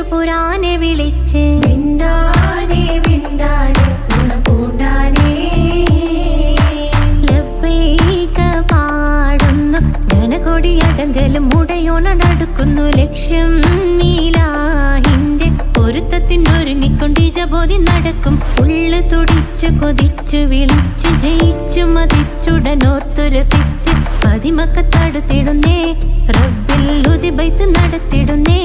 പുരാനെ വിളിച്ച് വിണ്ടാനെ വിണ്ടാനെ ഗുണപൂണ്ടാനെ ലബ്ബൈക പാടുന്നു ജനകൊടിയടങ്കലും മുടയോണടുക്കുന്നു ലക്ഷ്യം നീലാഹിന്റെ പൊരുത്തത്തിനൊരുങ്ങിക്കൊണ്ട് ജബോധി നടക്കും ഉള്ളു തുടിച്ചു കൊതിച്ചു വിളിച്ചു ജയിച്ചു മതിച്ചുടനോർത്തു രസിച്ച് പതിമക്കത്തടുത്തിടുന്നേ റബ്ബിൽ ഉദിബൈത്ത് നടത്തിടുന്നേ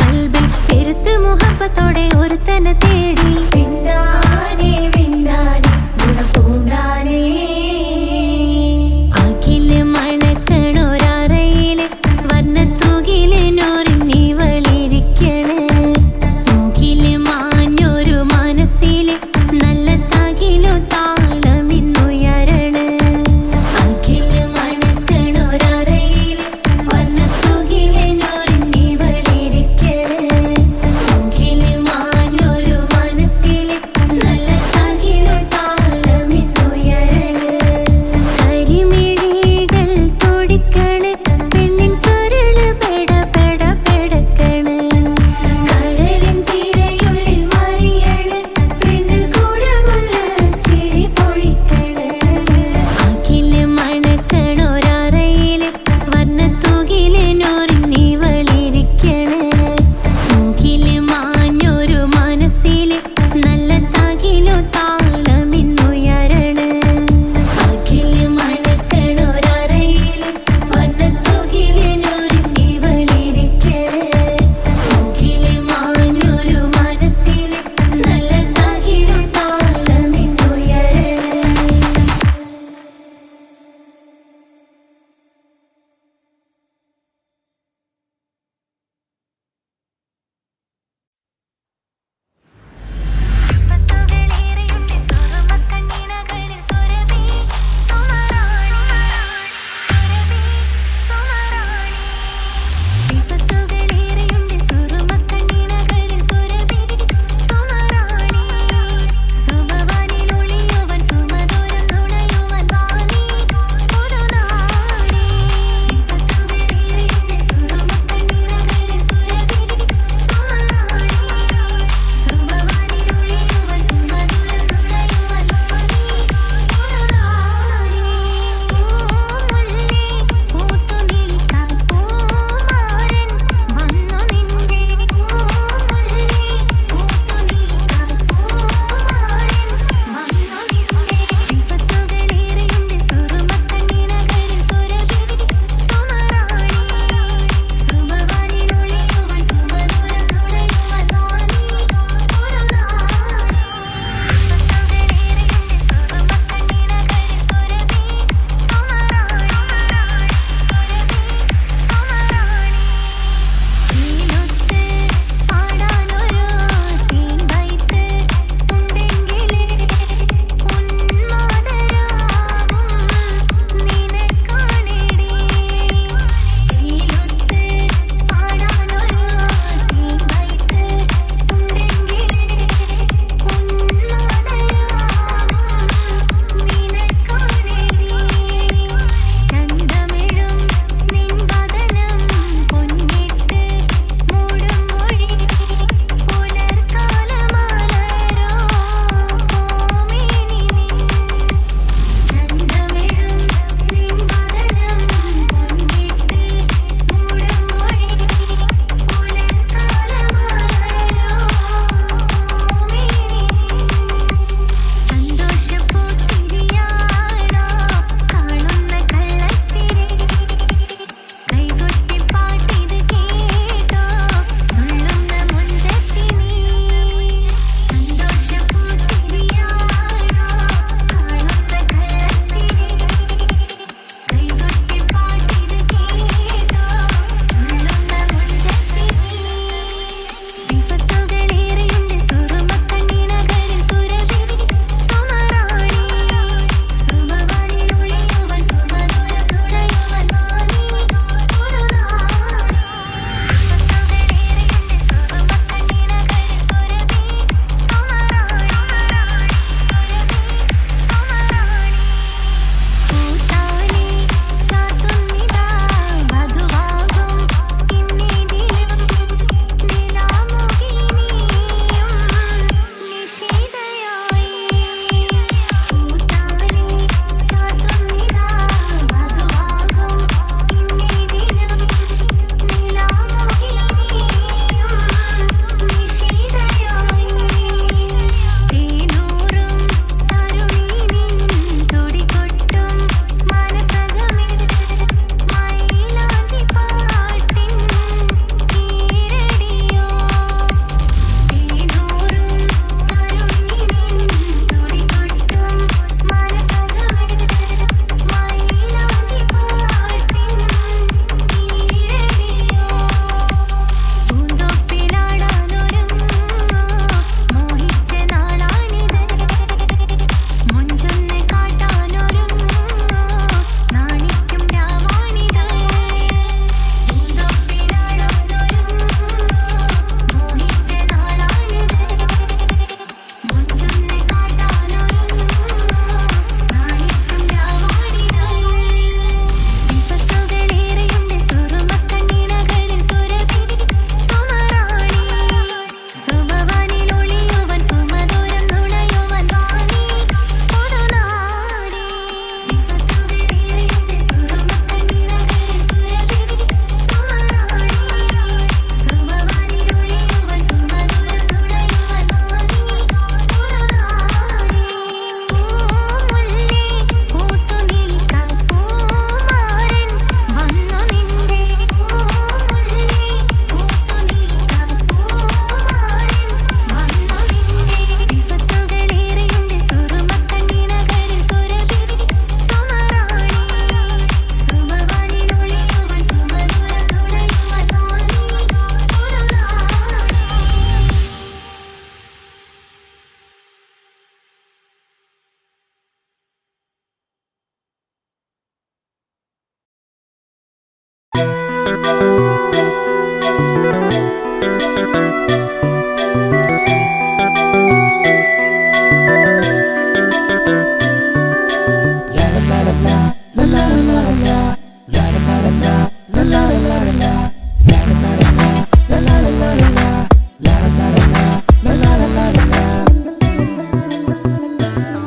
കൽബിൽ പെരുത്ത് മുഹബത്തോടെ ഒരുത്തനെ തേടി വിണ്ടാനെ വിണ്ടാനെ ഗുണപൂണ്ടാനെ അഖില് മണക്കണൊരറയില് വർണ്ണത്തൂകില് നൂറിനി വളിരിക്കണ് തൂകില് മാഞ്ഞൊരു മനസ്സില് നല്ല തകിലു താളമിന്നുയരണ് അഖില് മണക്കണൊരറയില് വർണ്ണത്തൂകില് നൂറിനി വളിരിക്കണ് തൂകില് മാഞ്ഞൊരു മനസ്സില്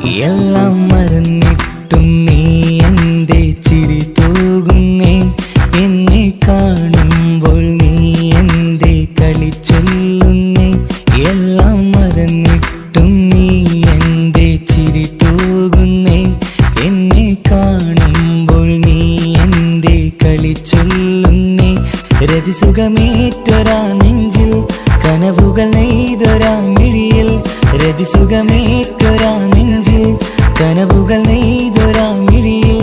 എല്ലാം മറന്നിട്ടും നീ എന്തേ ചിരി തൂകുന്നേ? എന്നെ കാണുമ്പോൾ നീ എന്തേ കളി ചൊല്ലുന്നേ? എല്ലാം മറന്നിട്ടും നീ എന്തേ ചിരി തൂകുന്നേ? എന്നെ കാണുമ്പോൾ നീ എന്തേ കളി ചൊല്ലുന്നേ? രതിസുഖമേറ്റൊരാ നെഞ്ചിൽ കനവുകൾ നെയ്തൊരാ മിഴിയിൽ. രതിസുഖമേറ്റൊരാ നെഞ്ചിൽ കനവുകൾ നെയ്തൊരാ മിഴിയിൽ.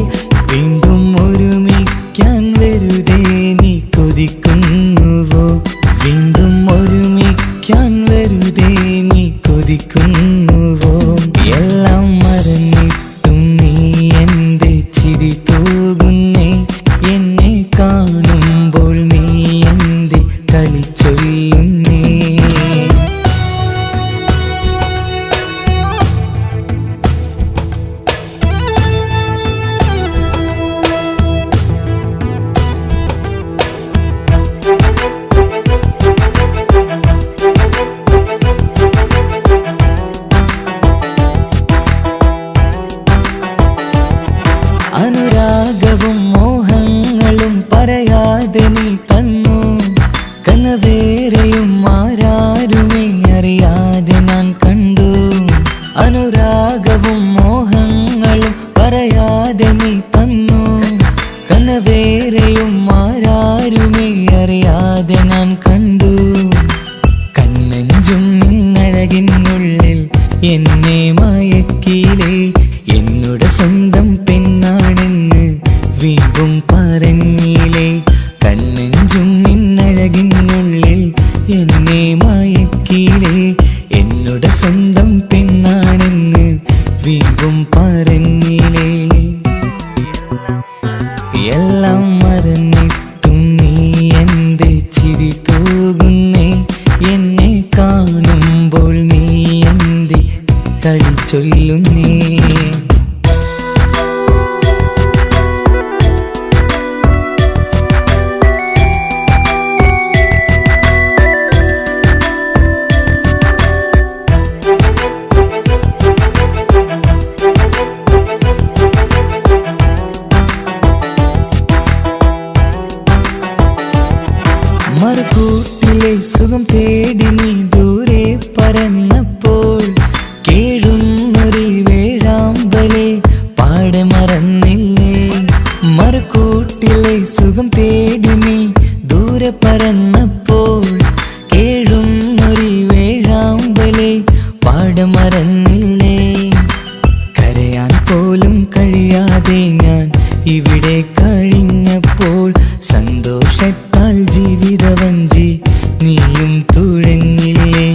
വീണ്ടും ഒരുമിക്കാൻ വെറുതെ നീ കൊതിക്കുന്നുവോ? വീണ്ടും ഒരുമിക്കാൻ വെറുതെ നീ കൊതിക്കുന്നുവോ? എല്ലാം മറന്നിട്ടും നീ എന്തേ ചിരി തൂകുന്നേ? എന്നെ കാണുമ്പോൾ നീ എന്തേ കളി ചൊല്ലുന്നേ? അനുരാഗവും മോഹങ്ങളും പറയാതെ നീ തന്നു. കനവേറെയും ആരാരുമേ അറിയാതെ ഞാൻ കണ്ടു. അനുരാഗവും മോഹങ്ങളും പറയാതെ നീ തന്നു. കനവേറെയും ആരാരുമേ അറിയാതെ ഞാൻ കണ്ടു. കണ്ണഞ്ചും നിന്നഴകിനുള്ളിൽ എന്നെ മയക്കിയിലേ. എന്നോട് സ്വന്തം പെണ്ണാണെന്ന് വീണ്ടും പറഞ്ഞില്ലേ? കണ്ണഞ്ചും നിന്നഴകിനുള്ളിൽ എന്നെ മയക്കിയില്ലേ? എന്നോട് സ്വന്തം പെണ്ണാണെന്ന് വീണ്ടും പറഞ്ഞില്ലേ? എല്ലാം മറന്നിട്ടും നീ എന്തേ ചിരി തൂകുന്നേ? എന്നെ കാണുമ്പോൾ നീ എന്തേ കളി ചൊല്ലുന്നേ? മറുകൂട്ടിലെ സുഖം തേടി നീ ദൂരെ പറന്നപ്പോൾ കേഴുന്നൊരു വേഴാമ്പലെ പാടെ മറന്നില്ലേ? മറുകൂട്ടിലെ സുഖം തേടി നീ ദൂരെ പറന്നപ്പോൾ കേഴുന്നൊരു വേഴാമ്പലെ പാടെ മറന്നില്ലേ? കരയാൻ പോലും കഴിയാതെ ഞാൻ ഇവിടെ കഴിഞ്ഞപ്പോൾ സന്തോഷത്താൽ ജീവിതവഞ്ചി നീയും തുഴഞ്ഞില്ലേ?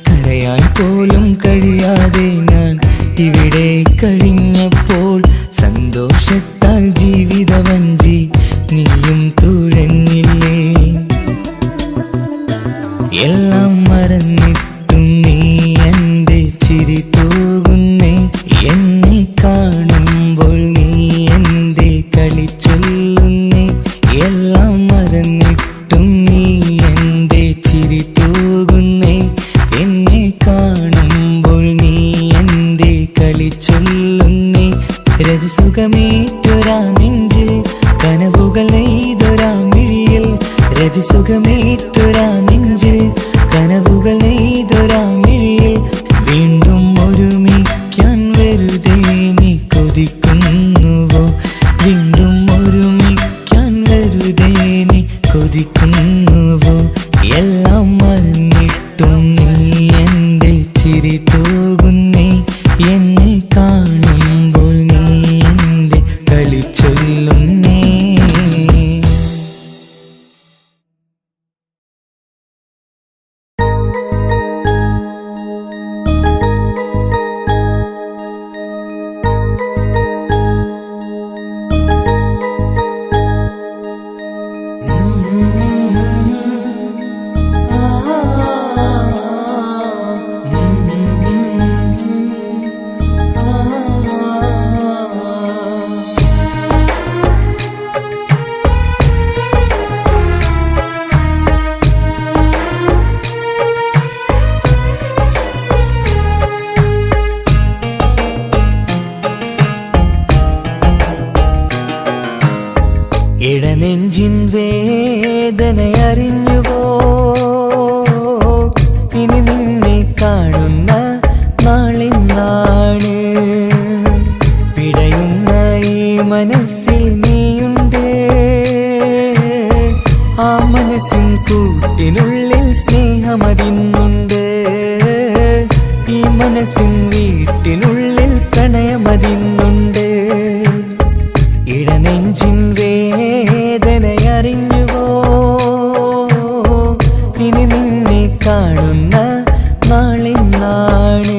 കരയാൻ പോലും കഴിയാതെ ഞാൻ ഇവിടെ കഴിഞ്ഞപ്പോൾ സന്തോഷത്താൽ ജീവിതവഞ്ചി നീയും തുഴഞ്ഞില്ലേ? എല്ലാം മറന്നിട്ടും നീ എന്തേ ചിരി തൂകുന്നേ? എന്നെ കാണുമ്പോൾ നീ എന്തേ കളി ചൊല്ലുന്നേ? എല്ലാം മറന്നിട്ടും നീ എന്തേ ചിരി തൂകുന്നേ? എന്നെ കാണുമ്പോൾ നീ എന്തേ കളി ചൊല്ലുന്നേ? രതിസുഖമേറ്റൊരാ നെഞ്ചിൽ കനവുകൾ നെയ്തൊരാ മിഴിയിൽ. രതിസുഖമേറ്റൊരാ നെഞ്ചിൽ കനവുകൾ നെയ്തൊരാ മിഴിയിൽ. വീണ്ടും ഒരുമിക്കാൻ വെറുതെ നീ കൊതിക്കുന്നുവോ? വീണ്ടും ഒരുമിക്കാൻ വെറുതെ നീ കൊതിക്കുന്നുവോ? എല്ലാം മറന്നിട്ടും നീ എന്തേ ചിരി തൂകുന്നേ? എന്നെ കാണുമ്പോൾ നീ എന്തേ കളി ചൊല്ലുന്നേ? ഇടനെഞ്ചിൻ വേദനയറിഞ്ഞുവോ ഇനി നിന്നെ കാണുന്ന നാളിന്നാണ് പിടയുന്ന ഈ മനസ്സിൽ നീയുണ്ട് ആ മനസ്സിൻ കൂട്ടിനുള്ളിൽ സ്നേഹമതിന്നുണ്ട് ഈ മനസ്സിൻ വീട്ടിനുള്ളിൽ പ്രണയമതിന്നുണ്ട് ഇടനെഞ്ചിൻ വേദനയറിഞ്ഞുവോ ഇനി നിന്നെ കാണുന്ന നാളിന്നാണ്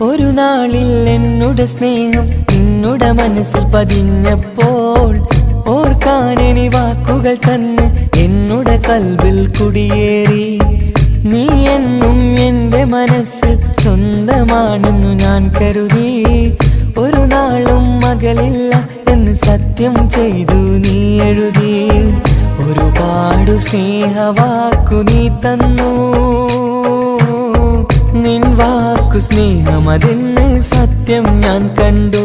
ഒരു നാളിൽ എന്നുടെ സ്നേഹം നിന്നുടെ മനസ്സിൽ പതിഞ്ഞപ്പോൾ ഓർക്കാനെനി വാക്കുകൾ തന്നെ എന്നുടെ കൽവിൽ കുടിയേറി നീ എന്നും എൻ്റെ മനസ്സിൽ സ്വന്തമാണെന്നു ഞാൻ കരുതി ഒരു നാളും മകളില്ല എന്ന് സത്യം ചെയ്തു നീ എഴുതി ഒരുപാടു സ്നേഹവാക്കു നീ തന്നു നിൻ വാക്കു സ്നേഹമതെന്ന് സത്യം ഞാൻ കണ്ടു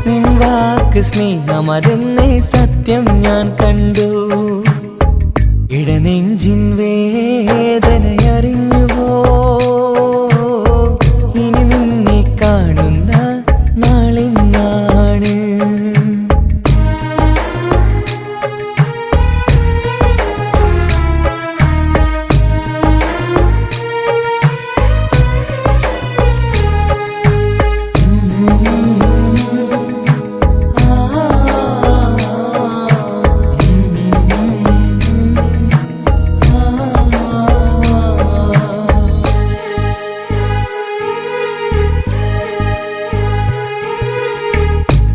നിൻ വാക്ക് സ്നേഹമതെന്ന് സത്യം ഞാൻ കണ്ടു ഇടനെഞ്ചിൻ വേദനയറിഞ്ഞുവോ ഇനി നിന്നെ കാണുന്ന നാളിന്നാണ്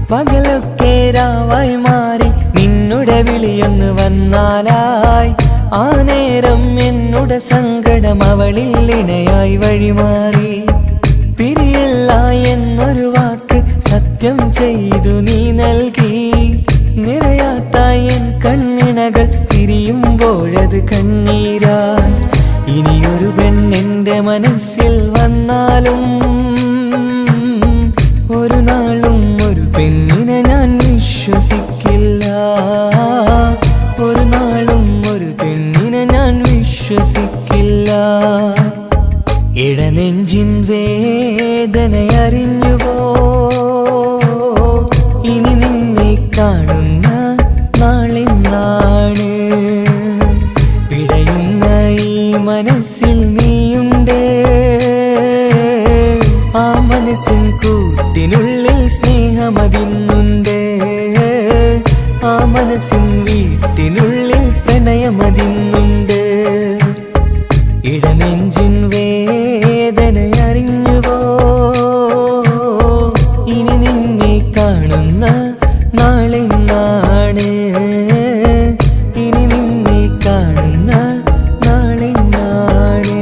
പകലൊക്കെ രാവായി മാറി നിന്നുടെ വിളിയൊന്ന് വന്നാലായി ആ നേരം എന്നുടെ സങ്കടം അവളിൽ ഇണയായി വഴിമാറി പിരിയില്ല എന്നൊരു വാക്ക് സത്യം ചെയ്തു നീ നൽകി നിറയാത്ത എൻ കണ്ണിണകൾ പിരിയുമ്പോഴത് കണ്ണീരായി ഇനിയൊരു പെണ്ണെന്റെ മനസ്സിൽ വന്നാലും ഒരു നാളും ഒരു പെണ്ണിനെ ഞാൻ വിശ്വസിക്കില്ല ഒരു നാളും ഒരു പെണ്ണിനെ ഞാൻ വിശ്വസിക്കില്ല ഇടനെഞ്ചിൻ വേദനയറിഞ്ഞുവോ ഇനി നിന്നെ കാണുന്ന നാളിന്നാണ് പിടയുന്ന ഈ മനസ്സിൽ നീയുണ്ട് ആ മനസ്സിൻ കൂട്ടിനുള്ളിൽ സ്നേഹമതിന്നുണ്ട് ആ മനസ്സിൻ വീട്ടിനുള്ളിൽ പ്രണയമതിന്നുണ്ട് ഇടനെഞ്ചിൻ വേദനയറിഞ്ഞുവോ ഇനി നിന്നെ കാണുന്ന നാളിന്നാണ് ഇനി നിന്നെ കാണുന്ന നാളിന്നാണ്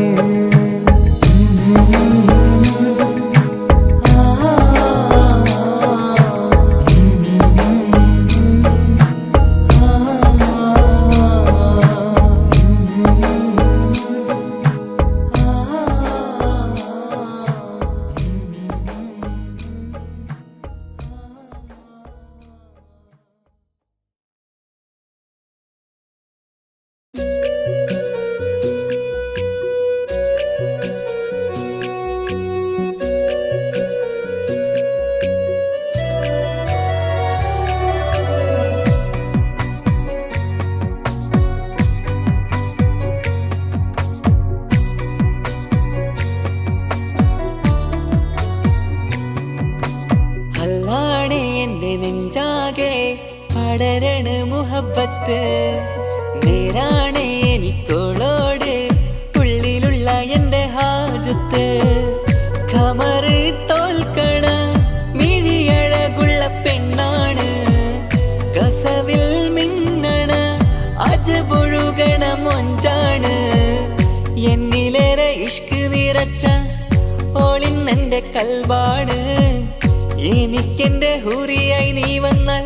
പടരണ മുഹബത്ത് നേരാണ് എനിക്കോളോട് ഉള്ളിലുള്ള എൻ്റെ ഹാജത്ത് ഖമറ് തോൽക്കണ മിഴിയഴകുള്ള പെണ്ണാണ് കസവിൽ മിന്നണ നിറച്ച ഓളിന്നെന്റെ കൽബാണ്. എനിക്കെന്റെ ഹൂറിയായി നീ വന്നാൽ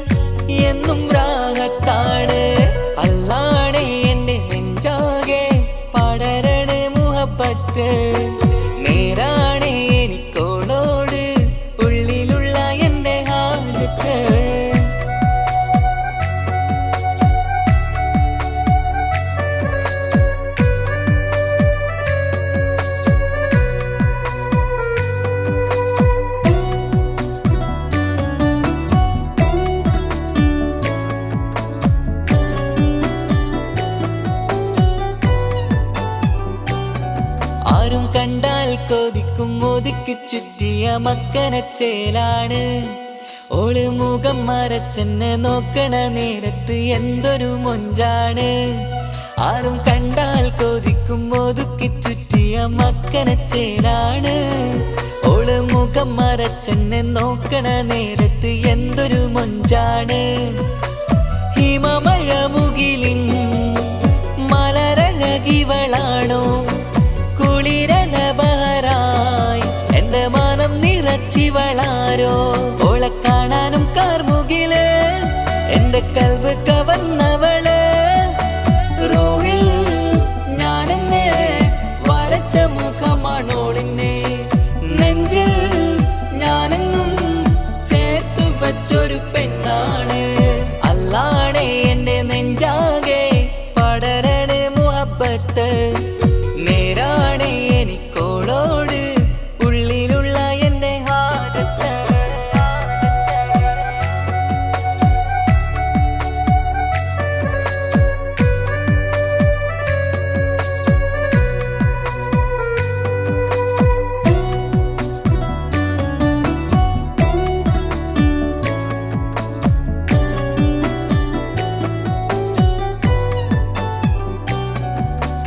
എന്നും രാഹത്താണ്. അല്ലാണേ എന്റെ നെഞ്ചാകെ പടരണ മുഹബത്ത്. നേരാണേ എനിക്കോളോട് ഉള്ളിലുള്ള എന്റെ ഹാജത്ത്. ആരും കണ്ടാൽ കൊതിക്കും ഒതുക്കി ചുറ്റിയ മക്കനച്ചേലാണ്. ഓള് മുഖം മറച്ചെന്നെ നോക്കണ നേരത്ത് എന്തൊരു മൊഞ്ചാണ്. ആരും കണ്ടാൽ കൊതിക്കും ഒതുക്കി ചുറ്റിയ മക്കനച്ചേലാണ്. ഓള് മുഖം മറച്ചെന്നെ നോക്കണ നേരത്ത് എന്തൊരു മൊഞ്ചാണ്. ഹിമമഴ മുകിലിൻ മലരഴകിവളാണോ കുളിരലബഹരായി എന്റെ മാനം നിറച്ചിവളാരോ. ഓളെ കാണാനും കാർമുകില് എന്റെ കൽവ് കവർന്നവള്. റൂഹിൽ ഞാനെന്നെ വരച്ച മുഖമാണോളിന്നെ. നെഞ്ചിൽ ഞാനെന്നും ചേർത്തു വച്ചൊരു പെണ്ണാണ്. അല്ലാണേ എന്റെ നെഞ്ചാകെ പടരണ മുഹബത്ത്. നേരാണേ എനിക്കോളോട് ഉള്ളിലുള്ള എന്റെ ഹാജത്ത്.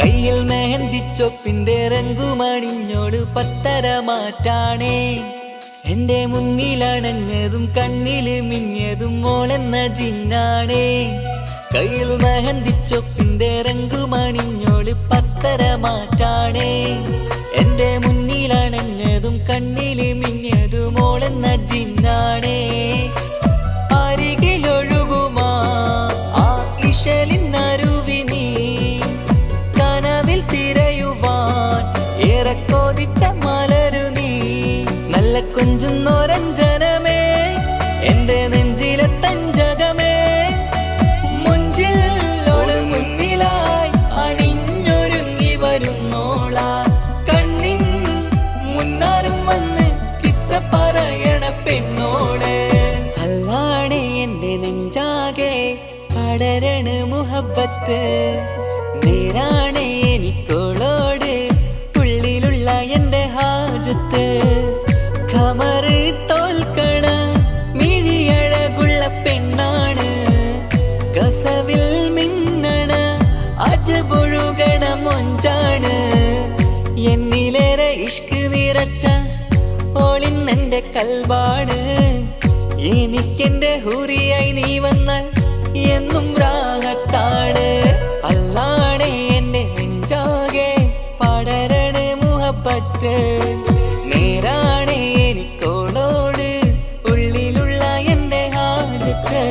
കയ്യിൽ മെഹന്തിച്ചൊപ്പിന്റെ രംഗുമണിഞ്ഞോട് പത്തര മാറ്റാണേ. എന്റെ മുന്നിലണഞ്ഞതും കണ്ണില് മിഞ്ഞതും മോളെന്ന ജിന്നാണേ. കയ്യിൽ മെഹന്തിച്ചൊപ്പിന്റെ രംഗുമണിഞ്ഞോട് പത്തര മാറ്റാണേ. എന്റെ മുന്നിലണഞ്ഞതും കണ്ണില് മിഞ്ഞതും മോളെന്ന ജിന്നാണേ. അരികിലൊഴുകുമാ ആ ഇശലിനരുവി നീ കനവിൽ തിരയുവാൻ ഏറെ കൊതിച്ച മലരു നീ. നല്ല കുഞ്ചുന്നോരഞ്ജനമേ എന്റെ നെഞ്ചിലെ തഞ്ചകമേ. മുഞ്ചിൽ ഓള് മുന്നിലായി അണിഞ്ഞൊരുങ്ങി വരുന്നോള. കണ്ണിൻ മുന്നാരും വന്ന് കിസ്സ പറയണ പെണ്ണോട്. അല്ലാണേ എന്റെ നെഞ്ചാകെ പടരണ മുഹബത്ത്. നേരാണേ എനിക്കോളോട് ഉള്ളിലുള്ള എന്റെ ഹാജത്ത്. ഖമറ് തോൽക്കണ മിഴിയഴകുള്ള പെണ്ണാണ്. കസവിൽ മിന്നണ അജബൊഴുകണ മൊഞ്ചാണ്. എന്നിലേറെ ഇഷ്ക് നിറച്ച ഓളിന്നെന്റെ കൽബാണ്. എനിക്കെന്റെ ഹൂറിയായി നീ വന്നാൽ എന്നും രാഹത്താണ്. അല്ലാണേ എന്റെ നെഞ്ചാകെ പടരണ മുഹബത്ത്. നേരാണേ എനിക്കോളോട് ഉള്ളിലുള്ള എന്റെ ഹാജത്ത്.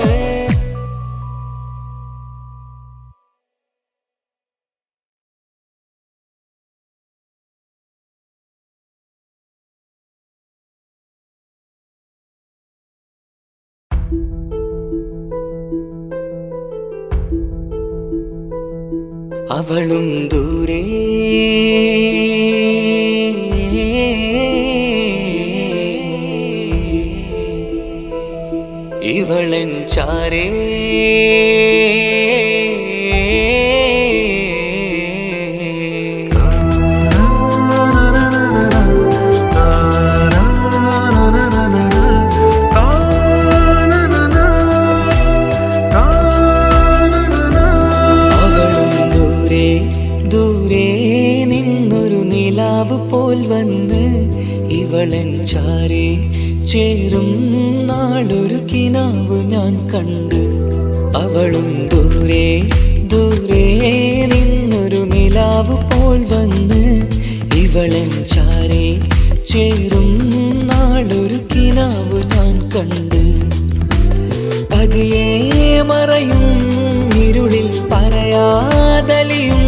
അവളും ദൂരെ ഇവളൻ ചാരേ. പോൽ വന്ന് ഇവളൻ ചാരേ ചേരും നാളൊരു കിനാവ് ഞാൻ കണ്ട്. അവളും ദൂരെ ദൂരെ നിന്നൊരു നിലാവ് പോൽ വന്ന് ഇവളൻ ചാരേ ചേരും നാളൊരു കിനാവ് ഞാൻ കണ്ട്. പതിയെ മറയും ഇരുളിൽ പറയാതലിയും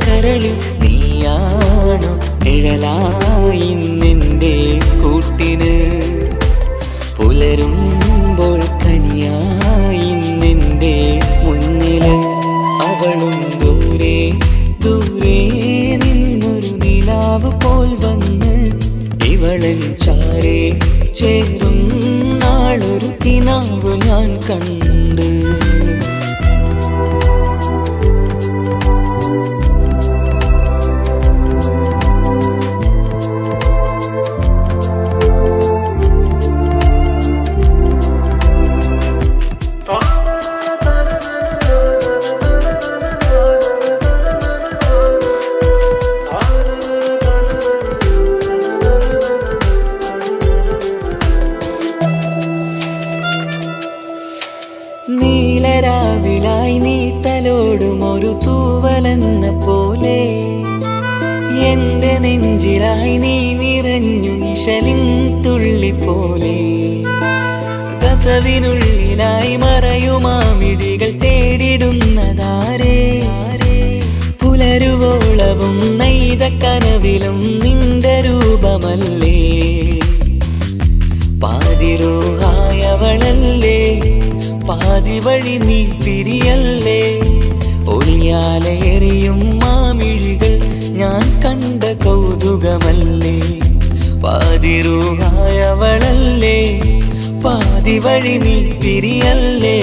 കരളിൽ നീയാണു നിഴലായി നിന്റെ കൂട്ടിന്. പുലരുമ്പോൾ കണിയായി നിന്റെ മുന്നില്. അവളും ദൂരെ ദൂരെ നിന്നൊരു നിലാവ് പോൽ വന്ന് ഇവളൻ ചാരേ ചേരും നാളൊരു കിനാവ് ഞാൻ കണ്ട്. നീലരാവിലായി നീ തലോടും ഒരു തൂവലെന്ന പോലെ എന്റെ നെഞ്ചിലായി നീ നിറഞ്ഞു നിശലിൻ തുള്ളി പോലെ. കസവിനുള്ളിലായി മറയുമാമിടികൾ തേടിടുന്നതാരേ. പുലരുവോളവും നെയ്ത കനവിലും നിന്റെ രൂപമല്ലേ. പാതിരൂഹായവളല്ലേ പാതി വഴി നീ തിരിയല്ലേ. ഒളിയാലെ എറിയും മാമിഴികൾ ഞാൻ കണ്ട കൗതുകമല്ലേ. പാതിരൂഹായവളല്ലേ പാതി വഴി നീ തിരിയല്ലേ.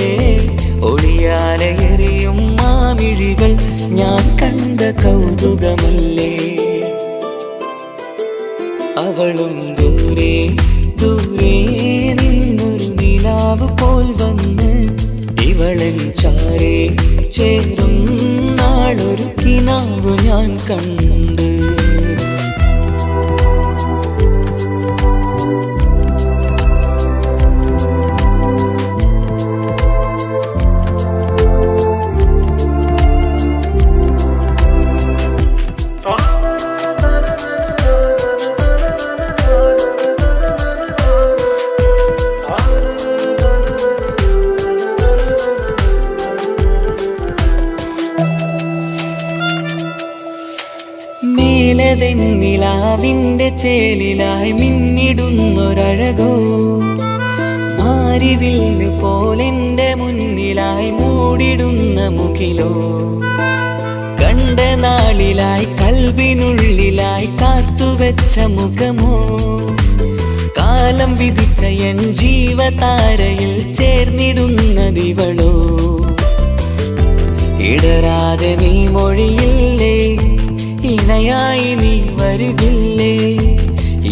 ഒളിയാലെ എറിയും മാമിഴികൾ ഞാൻ കണ്ട കൗതുകമല്ലേ. അവളും ദൂരെ ദൂരെ നിന്നൊരു നിലാവ് പോൽ വന്ന് ഇവളൻ ചാരേ ചേരും നാളൊരു കിനാവ് ഞാൻ കണ്ട്. മേലതെന്നിലാവിന്റെ ചേലിലായി മിന്നിടുന്നൊരഴകോ. മാരിവില്ല് പോലെന്റെ മുന്നിലായി മൂടിടുന്ന മുകിലോ. കണ്ട നാളിലായി കൽബിനുള്ളിലായി കാത്തുവെച്ച മുഖമോ. കാലം വിധിച്ച എൻ ജീവതാരയിൽ ചേർന്നിടുന്നതിവളോ. ഇടരാതെ നീ മൊഴിയില്ലേ ഇണയായി നീ വരുകില്ലേ.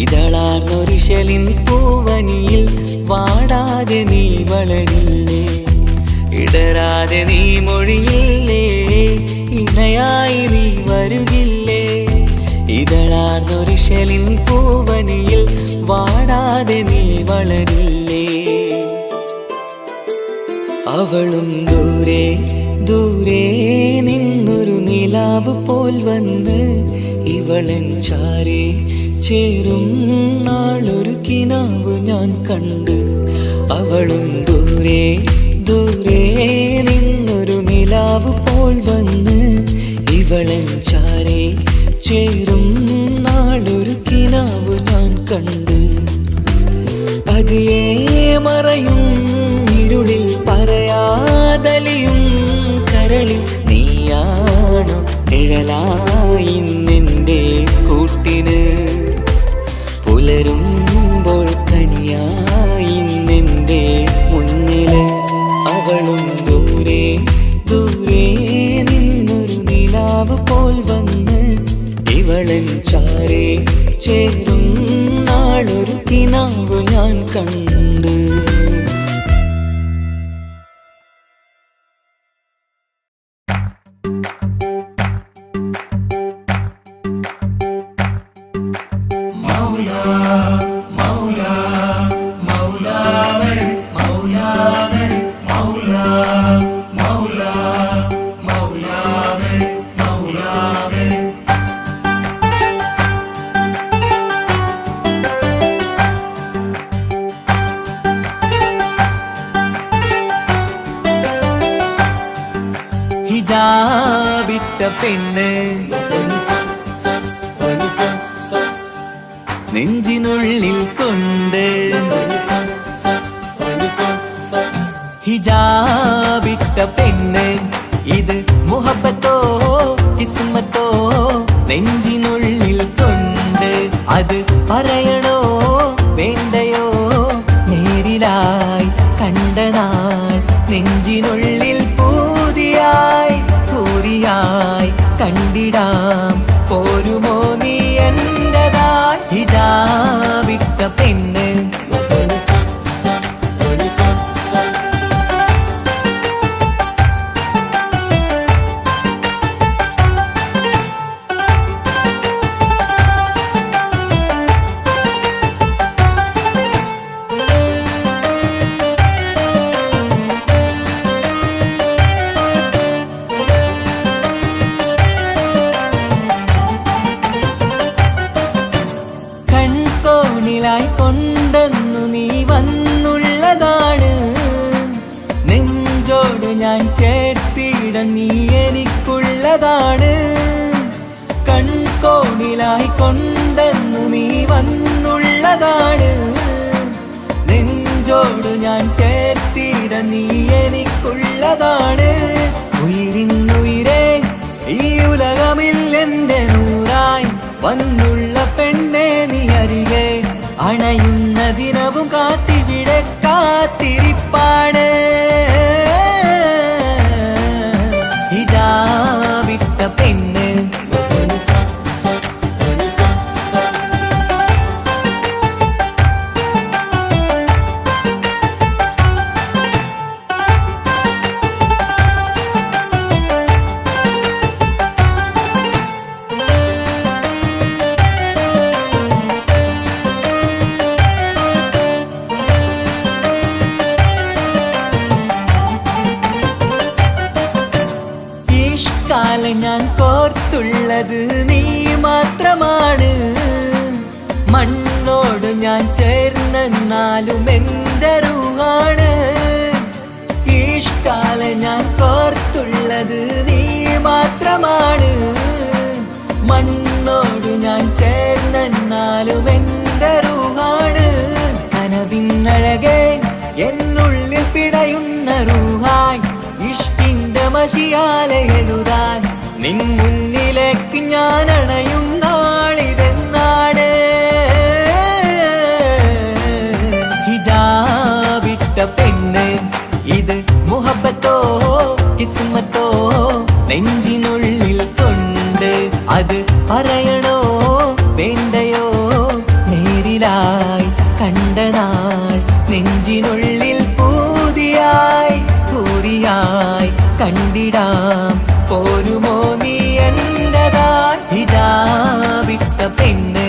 ഇതളാർന്നൊരിശലിൻ പൂവനിയിൽ വാടാതെ നീ വളരില്ലേ. ഇടരാതെ നീ മൊഴിയില്ലേ ഇണയായി നീ വരുകില്ലേ. ഇതളാർന്നൊരിശലിൻ പൂവനിയിൽ വാടാതെ നീ വളരില്ലേ. അവളും ദൂരെ ദൂരെ നിന്നൊരു നിലാവ് പോൽ വന്ന് ഇവളൻ ചാരേ ചേരും നാളൊരു കിനാവ് ഞാൻ കണ്ട്. അവളും ദൂരെ ദൂരെ നിന്നൊരു നിലാവ് പോൽ വന്ന് ഇവളൻ ചാരേ ചേരും നാളൊരു കിനാവ് ഞാൻ കണ്ട്. പതിയെ മറയും ഇരുളിൽ പറയാതലിയും കരളിൽ നീയാണു നിഴലായി നിന്റെ കൂട്ടിന്. പുലരുമ്പോൾ കണിയായി നിന്റെ മുന്നില്. അവളും ദൂരെ ദൂരെ നിന്നൊരു നിലാവ് പോൽ വന്ന് ഇവളൻ ചാരേ ചേരും നാളൊരു കിനാവ് ഞാൻ കണ്ട്. പെണ്ണ് നെഞ്ചിനുള്ളിൽ കൊണ്ട് ഹിജാബിട്ട പെണ്ണ് ഇത് മുഹബത്തോ കിസ്മത്തോ നെഞ്ചിനുള്ളിൽ കൊണ്ട് അത് പറയണോ വേണ്ടയോ നേരിലായി കണ്ട നാൾ നെഞ്ചിനുള്ളിൽ പൂതിയായി പൂരിയായി കണ്ടിടാം പോരുമോ നീ എന്റതായി ഹിജാബിട്ട പെണ്ണ് കൊണ്ടെന്നു നീ വന്നുള്ളതാണ് നെഞ്ചോട് ഞാൻ ചേർത്തിട നീ എനിക്കുള്ളതാണ് കൺകോണിലായി കൊണ്ടെന്നു നീ വന്നുള്ളതാണ് നെഞ്ചോട് ഞാൻ ചേർത്തിട നീ എനിക്കുള്ളതാണ് ഉയിരിന്നുയിരേ ഈ ഉലകമിൽ എന്റെ നൂറായി വന്നുള്ള പെണ്ണെ നീ അരികെ അണയുന്ന ദിനവും കാത്തിവിടെ കാത്തിരിപ്പാണ് ഹിജാബിട്ട പെണ്ണ് ഞാൻ കോർത്തുള്ളത് നീ മാത്രമാണ് മണ്ണോട് ഞാൻ ചേർന്നെന്നാലും എൻ്റെ റൂഹാണ് ഈഷ്കാല ഞാൻ കോർത്തുള്ളത് നീ മാത്രമാണ് മണ്ണോട് ഞാൻ ചേർന്നെന്നാലും എൻ്റെ റൂഹാണ് കനവിന്നഴകെ എന്നുള്ളിൽ പിടയുന്ന റൂഹായി ഇഷ്കിന്റെ മഷിയാലെ എഴുതാൻ നിൻ മുന്നിലേക്ക് ഞാൻ അണയും നാളിതെന്നാണ് ഹിജാബിട്ട പെണ്ണ് ഇത് മുഹബത്തോ കിസ്മത്തോ നെഞ്ചിനുള്ളിൽ കൊണ്ട് അത് പറയണോ വേണ്ടയോ നേരിലായി കണ്ട നാൾ നെഞ്ചിനുള്ളിൽ പൂതിയായി പൂരിയായി കണ്ടിടാം പോരുമോ നീ എന്റതായി ഹിജാബിട്ട പെണ്ണ്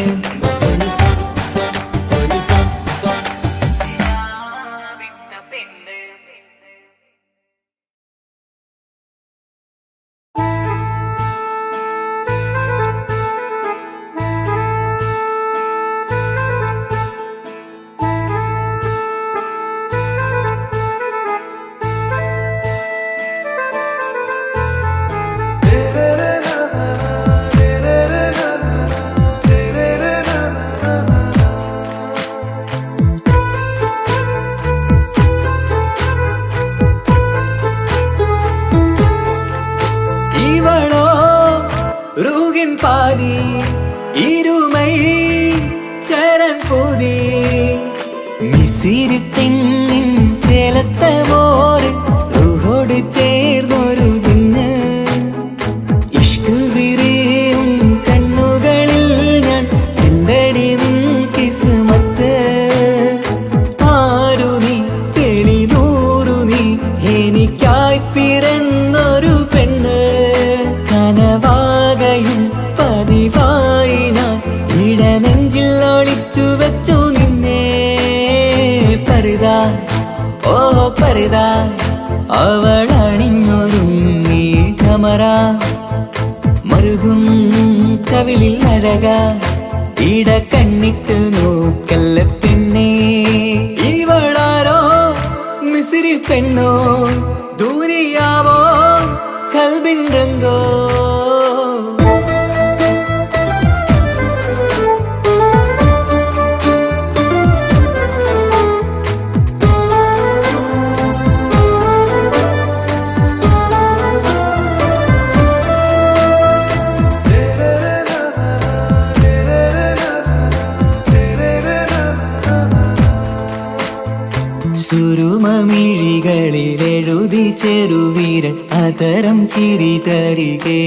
പാതി ഇരുമൈ ചരൻ പൂതി മിസിരി പെണ്ണിൻ ചേലത്തെ മോറ് റൂഹോട് ചേർന്നൊരു ജിന്ന് ഇഷ്ക് വിരിയും കണ്ണുകളിൽ ഞാൻ കണ്ടടി നിൻ കിസ്മത്ത് ആരു നീ തെളിനൂറു നീ എനിക്കായി പിറന്നൊരു പെണ്ണ് കനവാകയും പതിവായി ഞാൻ ഇടനെഞ്ചിൽ ഒളിച്ചു വെച്ചു നിന്നെ പരിതാ ഓ പരിതാ അവളണിഞ്ഞൊരുങ്ങി കമറ മറുകും കവിളിൽ അഴക ഇട കണ്ണിട്ട് നോക്കല്ല പെണ്ണേ ഇവളാരോ മിസിരി പെണ്ണോ ദൂരിയാവോ കൽബിൻ രംഗോ സുരുമമിഴികളിൽ എഴുതി ചെറുവീരൻ അതരം ചിരി തരികേ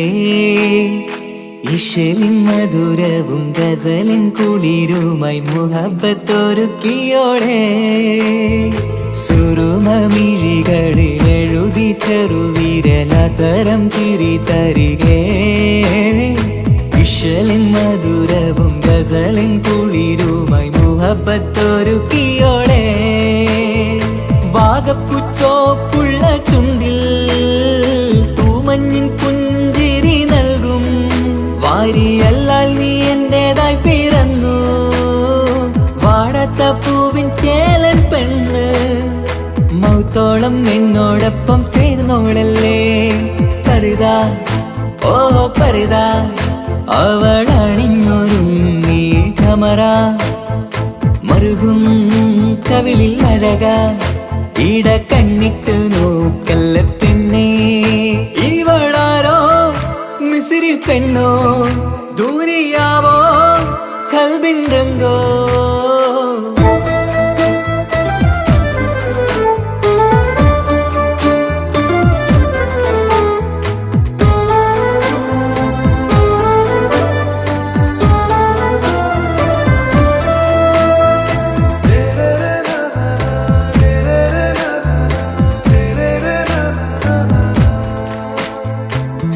ഇശലിൻ മധുരവും ഗസലിൻ കുളിരുമായി മുഹബത്തൊരുക്കിയോടെ സുരുമമിഴികളിൽ എഴുതി ചെറുവീരൻ അതരം ചിരി തരികേ ഇശലിൻ മധുരവും ഗസലിൻ കുളിരുമായി മുഹബത്തൊരുക്കിയോടെ വാഗപ്പുച്ചോപ്പുള്ള ചുണ്ടിൽ തൂമഞ്ഞിൻ പുഞ്ചിരി നൽകും വാരിയല്ലാൽ നീ എന്റേതായി പിറന്നു വാടാത്ത പൂവിൻ ചേലൻ പെണ്ണ് മൗത്തോളം എന്നോടൊപ്പം ചേർന്നോളല്ലേ പരിതാ ഓ പരിതാ അവളണിഞ്ഞൊരുങ്ങി ഖമറ മറുകും കവിളിൽ അഴക ഇട കണ്ണിട്ട് നോക്കല്ല പെണ്ണേ ഇവളാരോ മിസിരി പെണ്ണോ ദൂരിയാവോ കൽബിൻ രംഗോ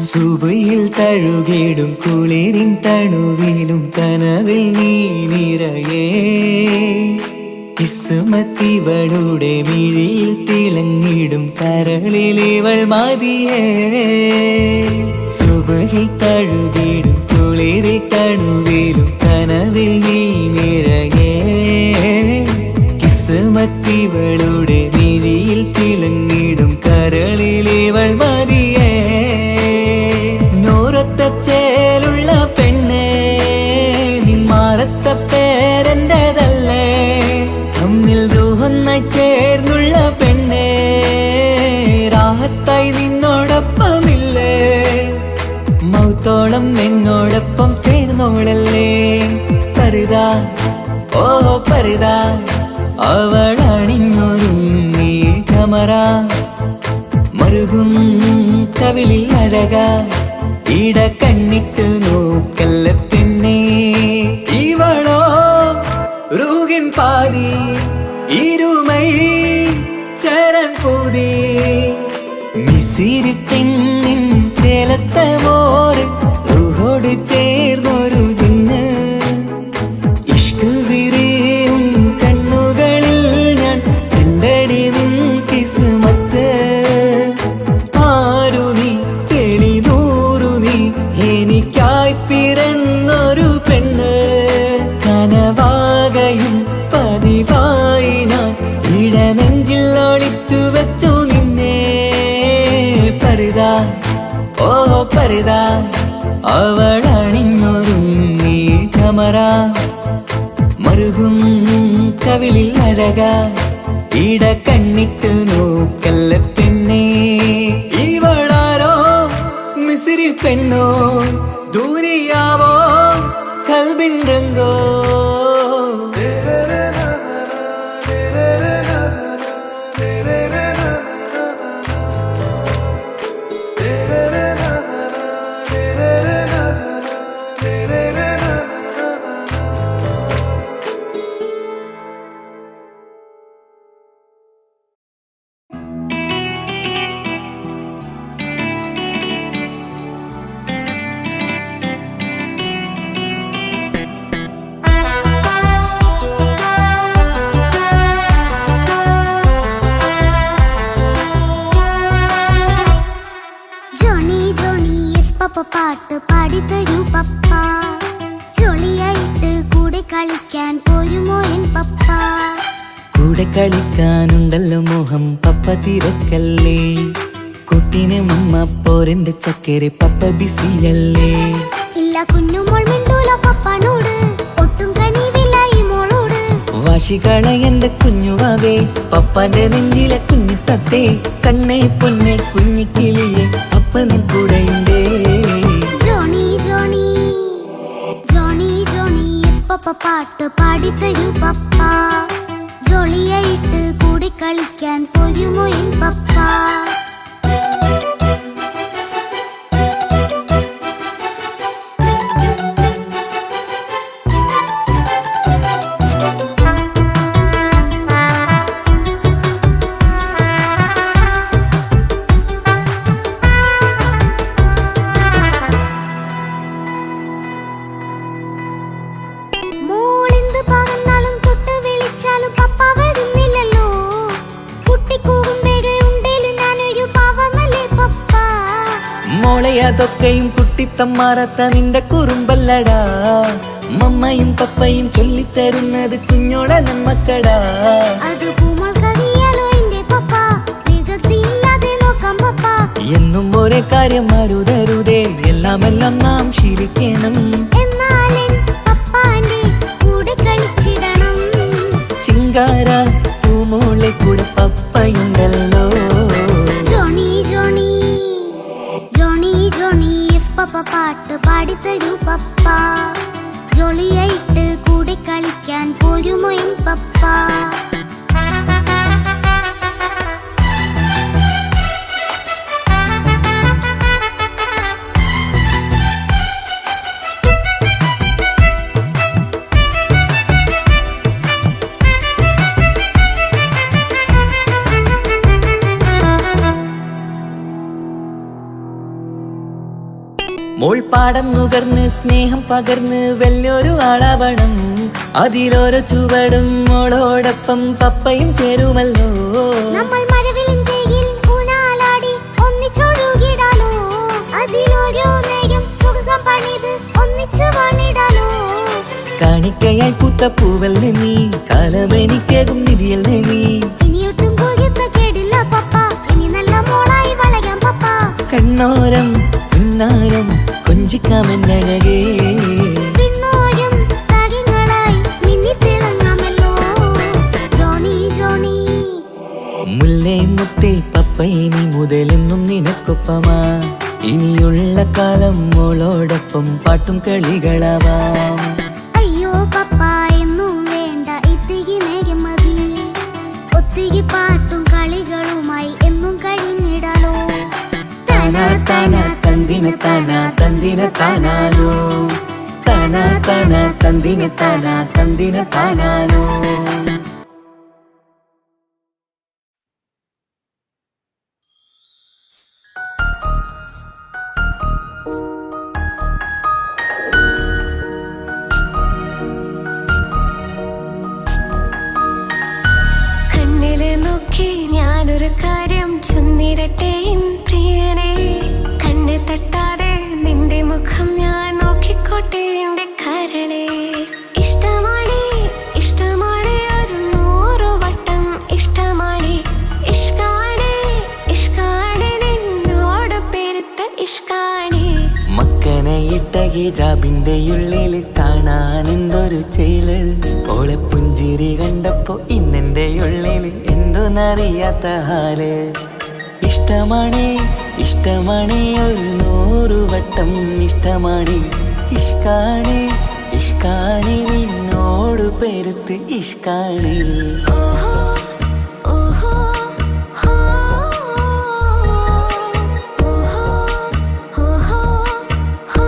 സുബയിൽ തഴുകിടും കുളിരിൻ തണുവിലും കനവിൽ നീ നിറയേ കിസ്മത്തിവളുടെ മിഴിയിൽ തിളങ്ങിടും കരളിലിവൾ മതിയേ സുബയിൽ തഴുകിടും കുളിരിൻ തണുവിലും കനവിൽ നീ നിറയേ കിസ്മത്തിവളുടെ മിഴിയിൽ തിളങ്ങിടും കരളിലിവൾ മതിയേ ചേലുള്ള പെണ്ണേ നിന്മാറത്ത പേരെന്റേതല്ലേ തമ്മിൽ ദൂഹൊന്നായി ചേർന്നുള്ള പെണ്ണേ രാഹത്തായി നിന്നോടൊപ്പമില്ലേ മൗത്തോളം എന്നോടൊപ്പം ചേർന്നോളല്ലേ പരിതാ ഓ പരിതാ അവളണിഞ്ഞൊരുങ്ങി ഖമറ മറുകും കവിളിൽ അഴക ഇട കണ്ണിട്ട് നോക്കല്ല പെണ്ണേ ഇവളോ റൂഹിൻ പാതി ഇരുമൈ ചരൻ പൂതി മിസിരി പെണ്ണിൻ ചേലത്ത മോറ് റൂഹോട് ചേർന്നൊരു ജിന്ന് ഇഷ്ക് വിരിയും കണ്ണുകളിൽ ഞാൻ കണ്ടടി നിൻ കിസ്മത്ത് ആരു നീ എനിക്കായി പിറന്നൊരു പെണ്ണ് കനവാകയും പതിവായി ഞാൻ ഇടനെഞ്ചിൽ ഒളിച്ചു വെച്ചു നിന്നെ പരിതാ ഓ പരിതാ അവളണിഞ്ഞൊരുങ്ങി ഖമറ മറുകും കവിളിൽ അഴക ഇട കണ്ണിട്ട് നോക്കല്ല പെണ്ണേ ഇവളാരോ മിസിരി പെണ്ണോ ദൂരിയാവോ കൽബിൻ രംഗോ പാട്ട് പാടിത്തരൂ പപ്പ ജോളിയായിട്ട് കൂടെ കളിക്കാൻ പോരുമോ എൻ പപ്പ കൂടെ കളിക്കാനുണ്ടല്ലോ മോഹം പപ്പ തിരക്കല്ലേ കുട്ടീനെ മമ്മ പോരെന്റെ ചക്കരെ പപ്പ ബിസിയല്ലേ ഇല്ല കുഞ്ഞുമോൾ മിണ്ടൂല പപ്പനോട് ഒട്ടും കനിവില്ല ഈ മോളോട് വാശികള എന്റെ കുഞ്ഞുവാവേ പപ്പാന്റെ നെഞ്ചിലെ കുഞ്ഞു തത്തേ കണ്ണേ പൊന്നെ കുഞ്ഞിക്കിളിയെ അപ്പനും കൂടെയുണ്ടേ ജോണി ജോണി ജോണി ജോണി പപ്പ പാട്ട് പാടിത്തരൂ പപ്പ ജോളിയായിട്ട് കൂടെ കളി അതൊക്കെയും കുട്ടിത്തമ്മാറത്ത നിന്റെ കുറുമ്പല്ലടാ. മമ്മയും പപ്പയും ചൊല്ലിത്തരുന്നത് കുഞ്ഞോളെ നന്മക്കടാ. അത് പൂമോൾ കവിയാലോ എന്റെ പപ്പ, വികൃതിയില്ലാതെ നോക്കാം പപ്പ. എന്നും ഒരേ കാര്യം അരുതരുതേ, എല്ലാം നാം ശീലിക്കണം. എന്നാലും പപ്പാന്റെ കൂടെ കളിച്ചിടണം. ചിങ്കാര പൂമോളെ കൂടെ പപ്പയുണ്ടല്ലോ. Johnny Johnny Johnny Johnny yes papa പാട്ട് പാടിത്തരൂ പപ്പ. ജോളിയായിട്ട് കൂടെ കളിക്കാൻ പോരുമോ എൻ പപ്പ? മോൾ പാടം നുകർന്ന് സ്നേഹം പകർന്ന് വലിയൊരു ആളാവണം. അതിലോരോ ചുവടും മോളോടൊപ്പം പപ്പയും ചേരുമല്ലോ. നമ്മൾ മഴവിലിൻ ഊനാലാടി ഒന്നിച്ചൊഴുകിടാലോ. അതിലോരോ നേരം സുഖം പണിത് ഒന്നിച്ചു വാണിടാലോ. കാണിക്കയായി പൂത്ത പൂവല്ലേ നീ, കാലമെനിക്കേകും നിധിയല്ലേ നീ. ഇനിയൊട്ടും കുരുത്ത കേടില്ല പപ്പ, ഇനി നല്ല മോളായി വളരാം പപ്പ. കണ്ണോരം പിന്നാരം കൊഞ്ചിക്കാമെന്നഴകേ. പിന്നോരം താരങ്ങളായി മിന്നിത്തിളങ്ങാമല്ലോ. ജോണി ജോണി മുല്ലേ മുത്തേ പപ്പ ഇനി മുതലെന്നും നിനക്കൊപ്പമാ. ഇനിയുള്ള കാലം മോളോടൊപ്പം പാട്ടും കളികളാവാം. അയ്യോ പപ്പ എന്നും വേണ്ട ഇത്തിരി നേരം മതി. ഒത്തിരി പാട്ടും കളികളുമായി എന്നും കഴിഞ്ഞിടാലോ. താനാ താനാ തന്തിന താനാ തന്തിന താനാലോ. താനാ താനാ തന്തിന താനാ തന്തിന താനാലോ. കണ്ണിലെ നോക്കി ഞാനൊരു കാര്യം ചൊന്നിടട്ടെ എൻ പ്രിയനെ. കണ്ണ് തട്ടാതെ നിന്റെ മുഖം ഞാൻ നോക്കിക്കോട്ടെ എന്റെ കരളെ. ഇഷ്ടമാണ് ഇഷ്ടമാണ് ഒരു 100 വട്ടം ഇഷ്ടമാണ്. ഇഷ്കാണ് ഇഷ്കാണ് നിന്നോട് പെരുത്ത ഇഷ്കാണ്. മക്കനെ ഇട്ട ഹിജാബിന്റെ ഉള്ളില് കാണാൻ എന്തൊരു ചേല്. ഓളെ പുഞ്ചിരി കണ്ടപ്പോ ഇന്നെന്റെ ഉള്ളില് എന്തോന്നറിയാത്ത ഹാല്. ഇഷ്ടമാണ് ഇഷ്ടമാണ് ഒരു 100 വട്ടം ഇഷ്ടമാണ്. ഇഷ്കാണ് ഇഷ്കാണ് നിന്നോട് പെരുത്ത് ഇഷ്കാണ്. ഓഹോ ഓഹോ ഹോ ഓഹോ ഓഹോ ഹോ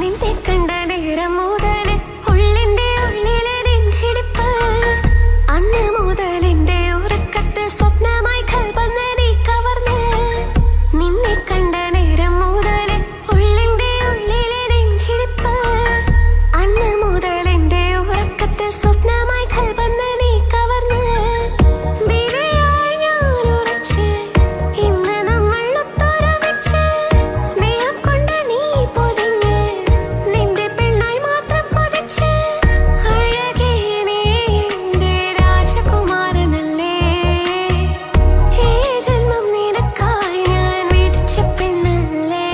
നിന്നെ കണ്ട നേരം മുതല് ഉള്ളിന്റെ ഉള്ളിലെ നെഞ്ചിടിപ്പ്. അന്ന് മുതൽ എന്റെ ഉറക്കത്ത് സ്വപ്നമായി കൽപ്പന നീ കവർന്ന്. നിന്നെ കണ്ട നേരം മുതല് ഉള്ളിന്റെ ഉള്ളിലെ നെഞ്ചിടിപ്പ്. അന്ന് മുതൽ എന്റെ ഉറക്കത്ത് സ്വപ്നമായി കൽപ്പന നീ കവർന്ന്. വിധിയായി ഞാൻ ഉറച്ച് ഇന്ന് നമ്മൾ ഒത്തൊരുമിച്ച്. സ്നേഹം കൊണ്ട് നീ പൊതിഞ്ഞ് നിന്റെ പെണ്ണായി മാത്രം കൊതിച്ച്. അഴകേ നീ എന്റെ രാജകുമാരനല്ലേ. ഈ ജന്മം നിനക്കായി ഞാൻ വിധിച്ച പെണ്ണല്ലേ.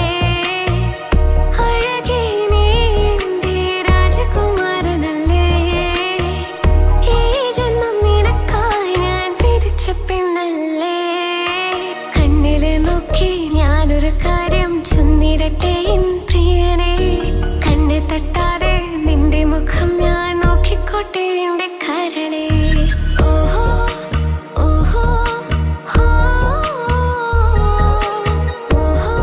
അഴകേ നീ എന്റെ രാജകുമാരനല്ലേ. ഈ ജന്മം നിനക്കായി ഞാൻ വിധിച്ച പെണ്ണല്ലേ. കണ്ണില് നോക്കി ഞാനൊരു കാര്യം ചൊന്നിടട്ടെ എൻ പ്രിയനെ. കണ്ണ് തട്ടാതെ നിന്റെ മുഖം ഞാൻ നോക്കിക്കോട്ടെ എന്റെ കരളെ. ഓഹോ ഓഹോ ഹോ ഓഹോ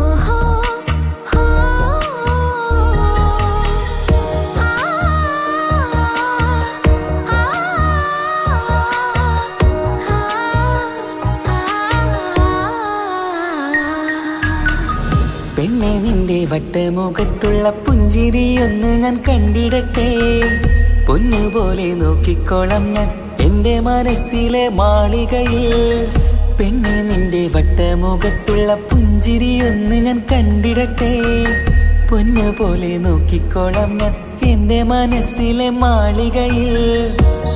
ഓഹോ ഹോ പെണ്ണെ നിന്റെ വട്ടമുഖത്തുള്ള പുഞ്ചിരിയൊന്ന് ഞാൻ കണ്ടിടട്ടെ. പൊന്നുപോലെ നോക്കിക്കോളം ഞാൻ എന്റെ മനസ്സിലെ മാളികയിൽ. പെണ്ണെ നിന്റെ വട്ടമുഖത്തുള്ള പുഞ്ചിരിയൊന്ന് ഞാൻ കണ്ടിടട്ടെ. പൊന്നുപോലെ നോക്കിക്കോളം ഞാൻ എന്റെ മനസ്സിലെ മാളികയിൽ.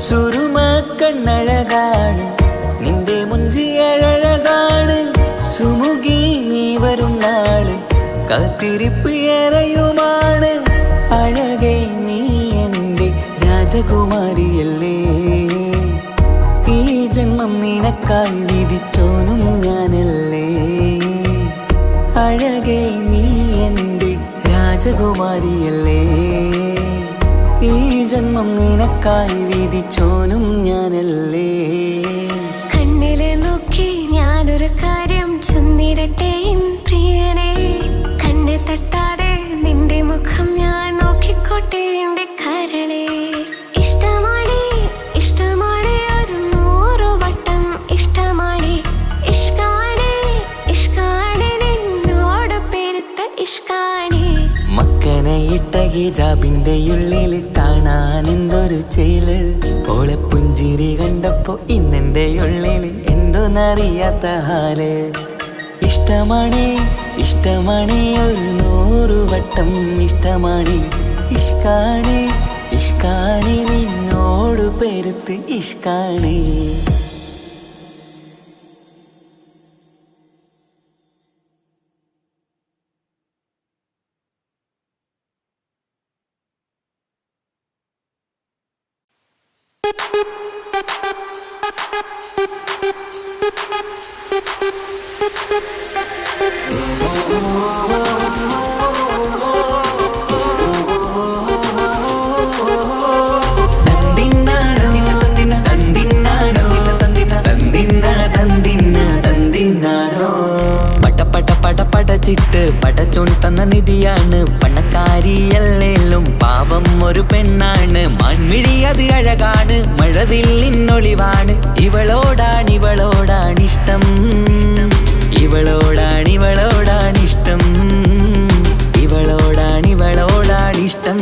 സുറുമ കണ്ണഴകാണ് നിന്റെ മുഞ്ചിയഴകാണ്. സുമുഖി നീ വരും നാള് കാത്തിരിപ്പ് ഏറെയുമാണ്. അഴകേ നീ എന്റെ രാജകുമാരിയല്ലേ. ഈ ജന്മം നിനക്കായി വിധിച്ചോനും ഞാനല്ലേ. അഴകേ നീ എന്റെ രാജകുമാരിയല്ലേ. ഈ ജന്മം നിനക്കായി വിധിച്ചോനും ഞാനല്ലേ. കണ്ണിലെ നോക്കി ഞാനൊരു കാര്യം ചൊന്നിടട്ടെ പ്രിയനെ. കണ്ണ് തട്ടാതെ നിന്റെ മുഖം ഞാൻ നോക്കിക്കോട്ടെ എന്റെ കരളെ. ഇഷ്ടമാണ് ഇഷ്ടമാണ് ഒരു 100 വട്ടം ഇഷ്ടമാണ്. ഇഷ്കാണ് ഇഷ്കാണ് നിന്നോട് പെരുത്ത ഇഷ്കാണ്. മക്കനെ ഇട്ട ഹിജാബിന്റെ ഉള്ളിൽ കാണാൻ എന്തൊരു ചേല്. ഓളെ പുഞ്ചിരി കണ്ടപ്പോ ഇന്നെന്റെ ഉള്ളിൽ എന്തോന്നറിയാത്ത ഹാല്. ഇഷ്ടമാണ് ഇഷ്ടമാണ് ഒരു 100 വട്ടം ഇഷ്ടമാണ്. ഇഷ്കാണ് ഇഷ്കാണ് നിന്നോട് പെരുത്ത് ഇഷ്കാണ്. പടച്ചിട്ട് പടച്ചോൻ തന്ന നിധിയാണ്. പണക്കാരിയല്ലേലും പാവം ഒരു പെണ്ണാണ്. മാൻമിഴി അത് അഴകാണ്, മഴവില്ലിന്നൊളിവാണ്. ഇവളോടാണിഷ്ടം, ഇവളോടാണിഷ്ടം, ഇവളോടാണിഷ്ടം.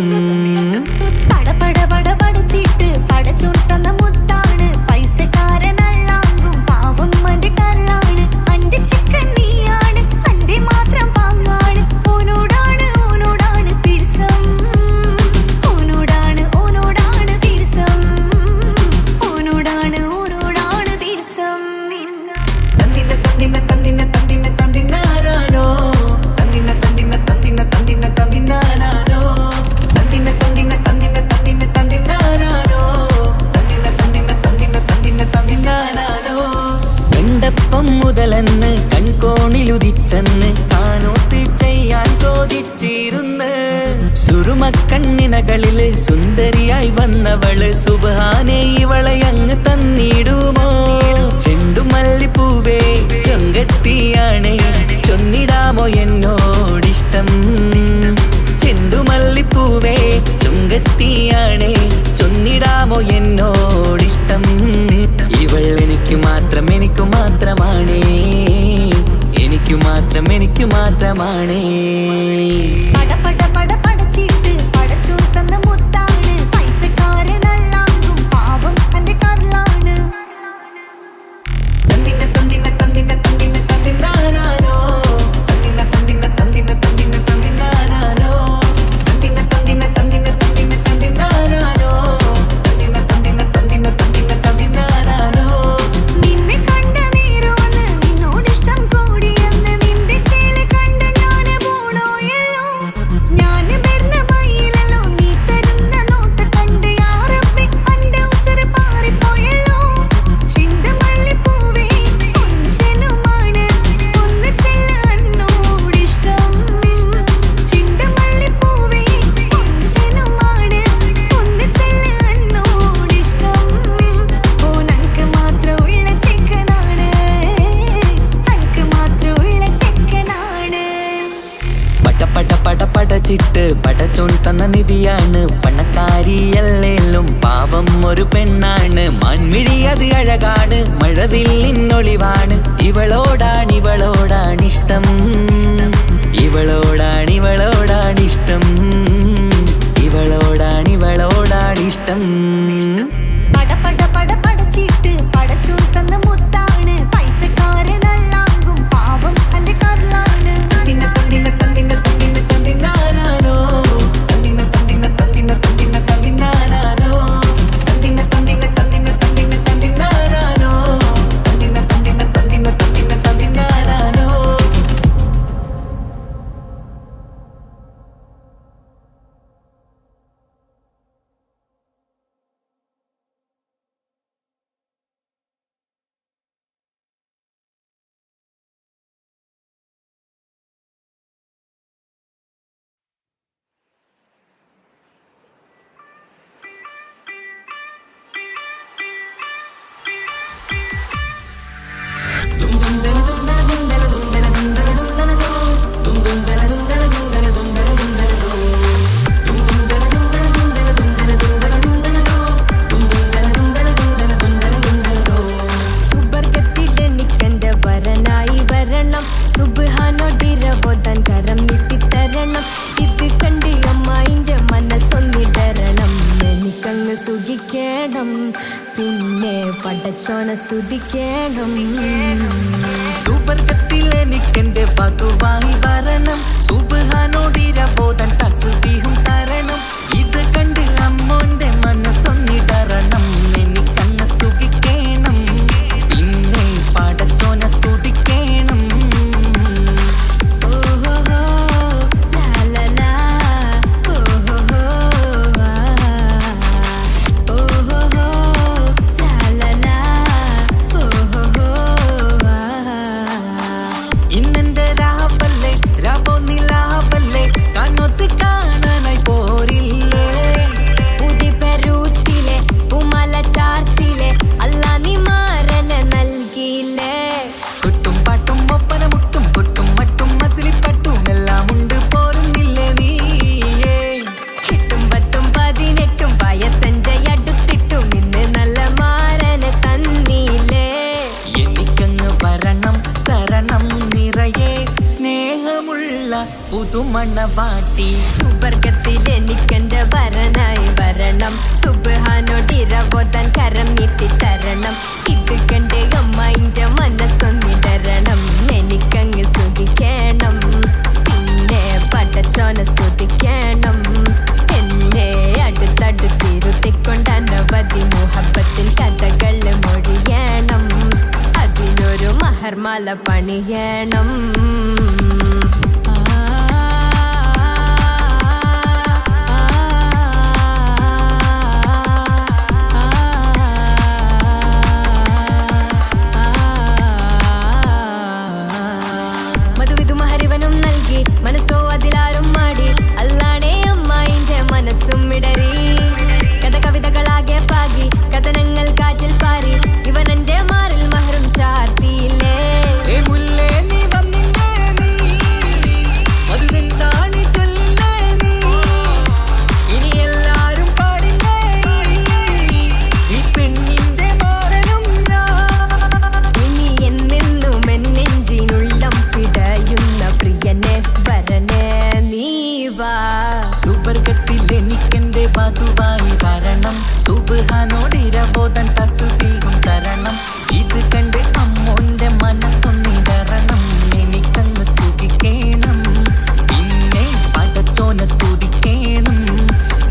പടച്ചിട്ട് പടച്ചോൻ തന്ന മുത്താണ്. പൈസക്കാരനല്ലാങ്കും പാവം അന്റെ കല്ലാണ്. അന്റെ ചിക്കൻ നീയാണ്, അന്റെ മാത്രം പാങ്ങാണ്. ഓനോടാണ് പിരിസം, ഓനോടാണ് പിരിസം, ഓനോടാണ് പിരിസം. തന്തിന തന്തിന തന്തിന തന്തിന തന്തിനാനോ. തന്തിന തന്തിന തന്തിന തന്തിന തന്തിനാനോ. തന്തിന തന്തിന തന്തിന തന്തിന തന്തിനാനോ. തന്തിന തന്തിന തന്തിന തന്തിന തന്തിനാനോ. കണ്ടപ്പം മുതലെന്ന് കൺകോണിലുദിച്ചെന്ന് കാനോത്ത് ചെയ്യാൻ ചോദിച്ചിരുന്ന്. സുറുമക്കണ്ണിനകളില് സുന്ദരിയായി വന്നവള് സുബ്ഹാനേ ഇവളെ അങ്ങ് തന്നിടുമോ. ചെണ്ടുമല്ലിപ്പൂവേ ചൊങ്കത്തിയാണ്, ചൊന്നിടാമോ എന്നോടിഷ്ടം. ചെണ്ടുമല്ലിപ്പൂവേ ചൊങ്കത്തിയാണ്, ചൊന്നിടാമോ എന്നോടിഷ്ടം. ഇവൾ എനിക്ക് മാത്രം എനിക്ക് മാത്രമാണേ, എനിക്ക് മാത്രമാണേ. പടച്ചിട്ട് പടച്ചോൻ തന്ന മുത്താണ്. പൈസക്കാരനല്ലാങ്കും പാവം അന്റെ കല്ലാണ്. തന്തിന തന്തിന തന്തിന തന്തിന തന്തിനാനോ. തന്തിന തന്തിന തന്തിന തന്തിന തന്തിനാനോ. തന്തിന തന്തിന തന്തിന തന്തിന തന്തിനാനോ. തന്തിന തന്തിന തന്തിന തന്തിന തന്തിനാനോ. നിന്നെ കണ്ട നേരോന്ന് നിന്നോടിഷ്ടം കൂടിയെന്ന്. നിന്റെ ചേല് കണ്ട ഞാന് പോണോയല്ലോ. ഞാന് വരുന്ന മയിലല്ലോ, നീ തരുന്ന നോട്ട് കണ്ട് യാ റബ്ബി അന്റെ ഉസറ് പാറിപ്പോയല്ലോ. ചെണ്ടുമല്ലിപ്പൂവേ കൊഞ്ചനുമാണ്, ഒന്ന് ചെല്ല് എന്നോടിഷ്ടം. ചെണ്ടുമല്ലിപ്പൂവേ കൊഞ്ചനുമാണ്, ഒന്ന് ചെല്ല് എന്നോടിഷ്ടം. ഓനക്ക് മാത്രമുള്ള ചെക്കനാണ്, അനക്ക് മാത്രമുള്ള ചെക്കനാണ്. പടച്ചിട്ട് പടച്ചോൻ തന്ന നിധിയാണ്. പണക്കാരിയല്ലേലും പാവം ഒരു പെണ്ണാണ്. മാൻമിഴി അത് അഴകാണ്, മഴവില്ലിന്നൊളിവാണ്. ഇവളോടാണിഷ്ടം, ഇവളോടാണിഷ്ടം, ഇവളോടാണിഷ്ടം. പട പട പട പടച്ചിട്ട് പടച്ചോൻ തന്ന മുത്താണ്, പൈസക്കാരനല്ലാങ്കും പാവം അന്റെ കർലാണ്. തന്തിന തന്തിന തന്തിന തന്തിന തന്തിനാനാനോ, തന്തിന തന്തിന തന്തിന തന്തിന തന്തിനാനാനോ, തന്തിന തന്തിന തന്തിന തന്തിന തന്തിനാനാനോ, തന്തിന തന്തിന തന്തിന തന്തിന തന്തിനാനാനോ. സുബർഗത്തിലെനിക്കെന്റെ വരനായി വരണം, സുബ്ഹാനോടിരവോദൻ കരം നീട്ടിത്തരണം. ഇത് കണ്ട് അമ്മായിന്റെ മനസ്സൊന്നിടരണം, എനിക്കങ്ങ് സുഖിക്കണം, പിന്നെ പടച്ചോനെ സ്തുതിക്കണം. സുബർഗത്തിലെനിക്കെന്റെ വധുവായി വരണം, സുബ്ഹാനോടിരവോദൻ തസ്ബീഹും തരണം. ഇത് കണ്ട് അമ്മോന്റെ മനസ്സൊന്നിടരണം, എനിക്കങ്ങ് സുഖിക്കണം, പിന്നെ പടച്ചോനെ സ്തുതിക്കണം. ഓഹോഹോ ലാലലാ, ഓഹോഹോ ആ, ഓഹോഹോ ലാലലാ, ഓഹോഹോ ആ. ഇന്നെന്റെ രാവല്ലേ, രാവോ നിലാവല്ലേ, കണ്ണൊത്ത് കാണാനായി പോരില്ലേ. ഉദിപെരൂത്തിലെ ഉമല ചാർത്തിലെ അല്ലാ നീ മാരനെ നൽകിയില്ലേ. കുട്ടും പാട്ടും ഒപ്പന മുട്ടും കൊട്ടും മട്ടും മസിലിപ്പട്ടും എല്ലാം ഉണ്ട് പോരുന്നില്ലേ നീയേ. 8ഉം 10ഉം 18ഉം വയസ്സെന്റെ അടുത്തിട്ടും ഇന്ന് നല്ല മാരനെ തന്നീലേ. എനിക്കങ്ങ് വരണം തരണം നിറയെ സ്നേഹമുള്ള പുതുമണവാട്ടി. സുബർഗത്തിലെനിക്കെന്റെ വരനായി വരണം, സുബ്ഹാനോടിരവോദൻ കരം നീട്ടിത്തരണം. ഇത് കണ്ട് അമ്മായിന്റെ മനസ്സൊന്നിടരണം, എനിക്കങ്ങ് സുഖിക്കണം, പിന്നെ പടച്ചോനെ സ്തുതിക്കണം. എന്നെ അടുത്തടുത്തിരുത്തിക്കൊണ്ട് അനവധി മുഹബത്തിൻ കഥകൾ മൊഴിയണം, അതിനൊരു മഹർമാല പണിയണം. മധുവിധു മഹരിവനും നൽകി, മനസ്സോ അതിലാരും മാടി, അല്ലാണേ അമ്മായിന്റെ മനസ്സും ഇടറി. കഥ കവിതകളാകെ പാകി, കഥനങ്ങൾ കാറ്റിൽ പാറി, ഇവനെന്റെ മാറിൽ മഹറും ചാർത്തിയില്ലേ. ഏ മുല്ലേ നീ വന്നില്ലേ നീ, മധുവെന്താണ് ചൊല്ലില്ലേ നീ, ഇനി എല്ലാരും പാടില്ലേ ഈ പെണ്ണിന്റെ മാറനും ഞാൻ. ഇനി എന്നെന്നും എന്നെഞ്ചിനുള്ളം പിടയുന്ന പ്രിയനെ വരനെ നീ വാ. സുബർഗത്തിലെനിക്കെന്റെ വധുവായി വരണം, സുബ്ഹാനോടിരവോദൻ തസ്ബീഹും തരണം. ഇത് കണ്ട് അമ്മോന്റെ മനസ്സൊന്നിടരണം, എനിക്കങ്ങ് സുഖിക്കണം, പിന്നെ പടച്ചോനെ സ്തുതിക്കണം.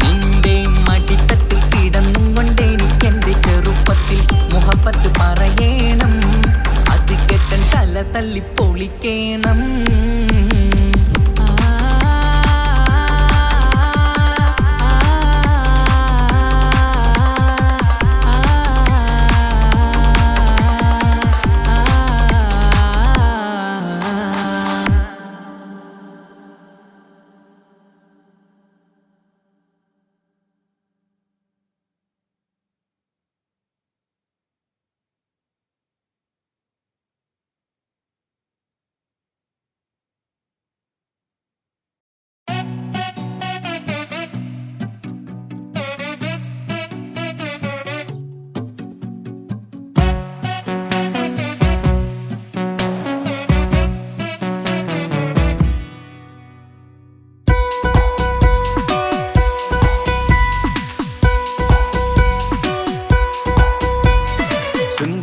നിന്റെ മടിത്തട്ടിൽ കിടന്നും കൊണ്ട് എനിക്കെന്റെ ചെറുപ്പത്തിൽ മുഹബത്ത് പറയണം, അത് കെട്ടൻ തല തല്ലി പൊളിക്കണം.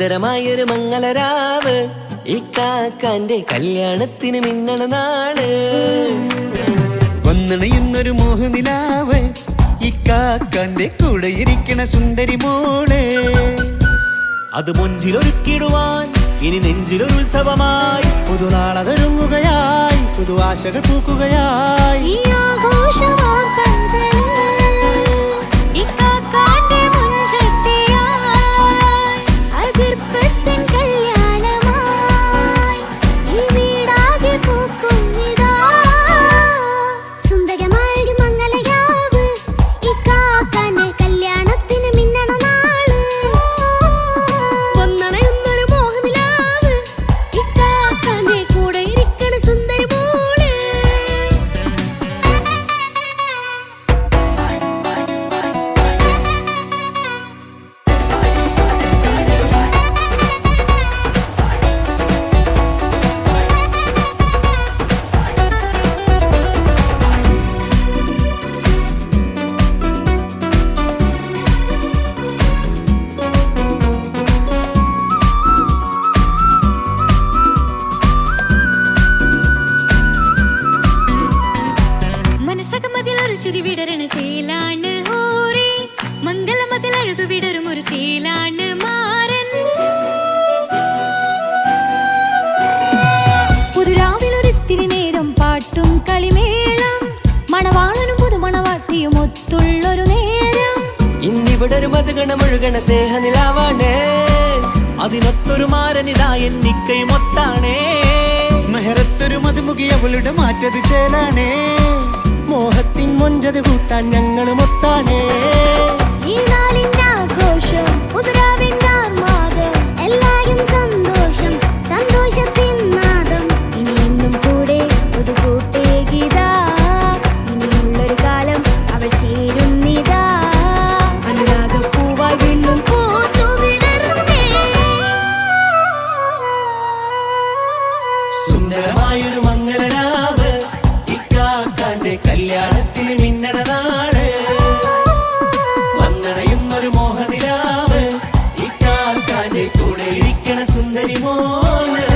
സുന്ദരമായൊരു മംഗളരാവ് ഇക്കാക്കാന്റെ കല്യാണത്തിന് മിന്നണ നാള് വന്നണയുന്നൊരു മോഹനിലാവ് ഇക്കാക്കാന്റെ കൂടെ ഇരിക്കണ സുന്ദരി മോള് അത് മുഞ്ചിലൊരുക്കിടുവാൻ ഇനി നെഞ്ചിലൊരു ഉത്സവമായി പുതുനാളതൊരുങ്ങുകയായി പുതു ആശകൾ പൂക്കുകയായി ഈ ആഘോഷമാം കൺകളിൽ ഇക്കാക്കാന്റെ മുൻചെത്തിയായി അതിർപ്പത്തിൻ കല്യാണമായി ഈ വീടാകെ പൂക്കുന്നിതാ സുന്ദരമായൊരു മംഗളരാവ് ഇക്കാക്കാന്റെ കല്യാണത്തിന് മിന്നണ നാള് വന്നണയുന്നൊരു മോഹനിലാവ് ഇക്കാക്കാന്റെ കൂടെ ഇരിക്കണ സുന്ദരി മോള് മനസ്സകമതിലൊരു ചിരി വിടരണ ചേലാണ് ഓരേ മംഗളമതിൽ അഴകു വിടരും ഒരു ചേലാണ് മാരൻ പുതുരാവിലൊരിത്തിരി നേരം പാട്ടും കളിമേളം മണവാളനും പുതുമണവാട്ടിയും ഒത്തുള്ളൊരു നേരം ഇന്നിവിടെ ഒരു മധുഗണമൊഴുകണ സ്നേഹനിലാവാണേ അതിനൊത്തൊരു മാരനിതാ എന്നിക്കയും ഒത്താണേ മെഹറത്തൊരു മധുമുഖി അവളുടെ മാറ്റത് ചേലാണേ മോഹത്തിൻ മൊഞ്ചത് കൂട്ടാൻ ഞങ്ങളും ഒത്താണേ ഈ നാളിന്റെ ആഘോഷം പുതുരാവിന്റെ ആർമാദം എല്ലാരും സന്തോഷം സന്തോഷത്തിൻ നാദം ഇനി എന്നും കൂടെ പുതുകൂട്ടേ ഗീതാ ഇനിയുള്ളൊരു കാലം അവൾ ചേരുന്നിതാ അനുരാഗപ്പൂവായി വീണ്ടും പൂത്തു വിടർന്നേ സുന്ദരമായൊരു മംഗളരാവ് ഇക്കാക്കാന്റെ കല്യാണത്തിന് മിന്നണ നാള് വന്നണയുന്നൊരു മോഹനിലാവ് ഇക്കാക്കാന്റെ കൂടെ ഇരിക്കണ സുന്ദരി മോള്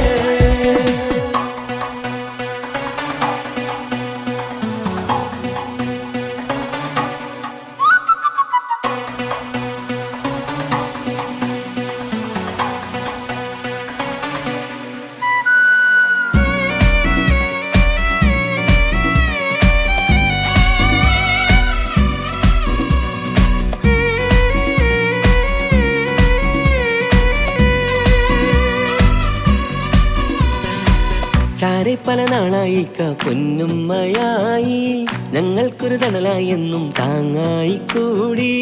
ചാരെ പല നാളായിക്ക പൊന്നുമ്മയായി ഞങ്ങൾക്കൊരു തണലായി എന്നും താങ്ങായി കൂടി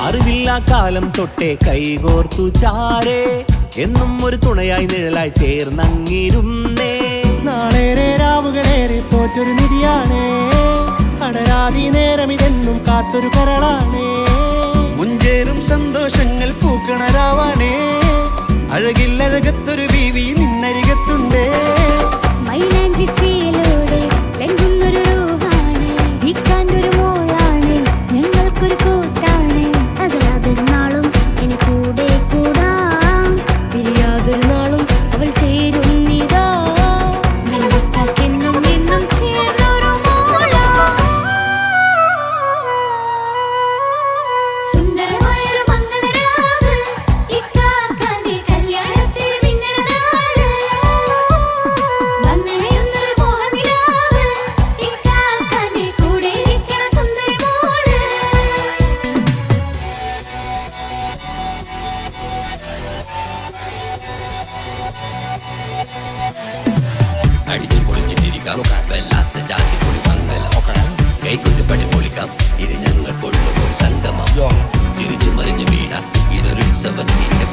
അറിവില്ല കാലം തൊട്ടേ കൈകോർത്തു ചാരേ എന്നും ഒരു തുണയായി നിഴലായി ചേർന്നങ്ങിരുന്നേ നാളേറെ രാവുകളേറെ പോറ്റൊരു നിധിയാണേ അടരാതി നേരം ഇതെന്നും കാത്തൊരു കരളാണേ മുഞ്ചേറും സന്തോഷങ്ങൾ പൂക്കണരാവാണേ അഴകില്ലഴകത്തൊരു ബീവി നിന്നരികത്തുണ്ടേ മൈലാഞ്ചി ചേലോടെ ലംഘുന്നൊരു രൂപാണ് ഇക്കാന്റെ ഒരു മോളാണ് ഞങ്ങൾക്കൊരു കൂട്ടാണ് അകലാതൊരു നാളും ഇനി കൂടെ കൂടാം പിരിയാതൊരു നാളും അവൾ ചേരുന്നിതാ വെള്ളക്കാക്കെന്നും എന്നും ചേർന്നൊരു മോളാ സുന്ദരമായൊരു മംഗളരാവ് ഇക്കാക്കാന്റെ കല്യാണത്തിന് മിന്നണ നാള് വന്നണയുന്നൊരു മോഹനിലാവ് ഇക്കാക്കാന്റെ കൂടെ ഇരിക്കണ സുന്ദരി മോള് അടിച്ചു പൊളിച്ചിട്ടിരിക്കാം വല്ലാത്ത ജാതി പൊളി മംഗല കൈകൊണ്ട് പടി പൊളിക്കാം ഇത് ഞങ്ങൾ കൊണ്ടുപോയി സംഗമം ചിരിച്ചു മറിഞ്ഞു വീണ ഇതൊരു ഉത്സവത്തിന്റെ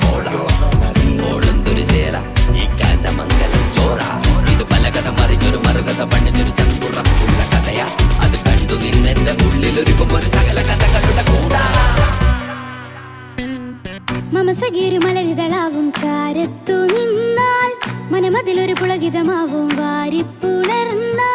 ഓളന്തൊരു ചേര ഈ കാണ്ട മംഗലം ചോറ ഇത് പലകഥ മറിഞ്ഞൊരു മറുകഥ പണിഞ്ഞൊരു ചങ്കുറപ്പുള്ള കഥയാ അത് കണ്ടു നിന്നെന്റെ ഉള്ളിലൊരുക്കുമ്പോൾ സകല കഥകളുടെ കൂടാ മമസഗീരു മലരിതളാവും ചാരത്തു നിന്നാൽ മനമതിലൊരു പുളകിതമാവും വാരിപ്പുണർന്നാൽ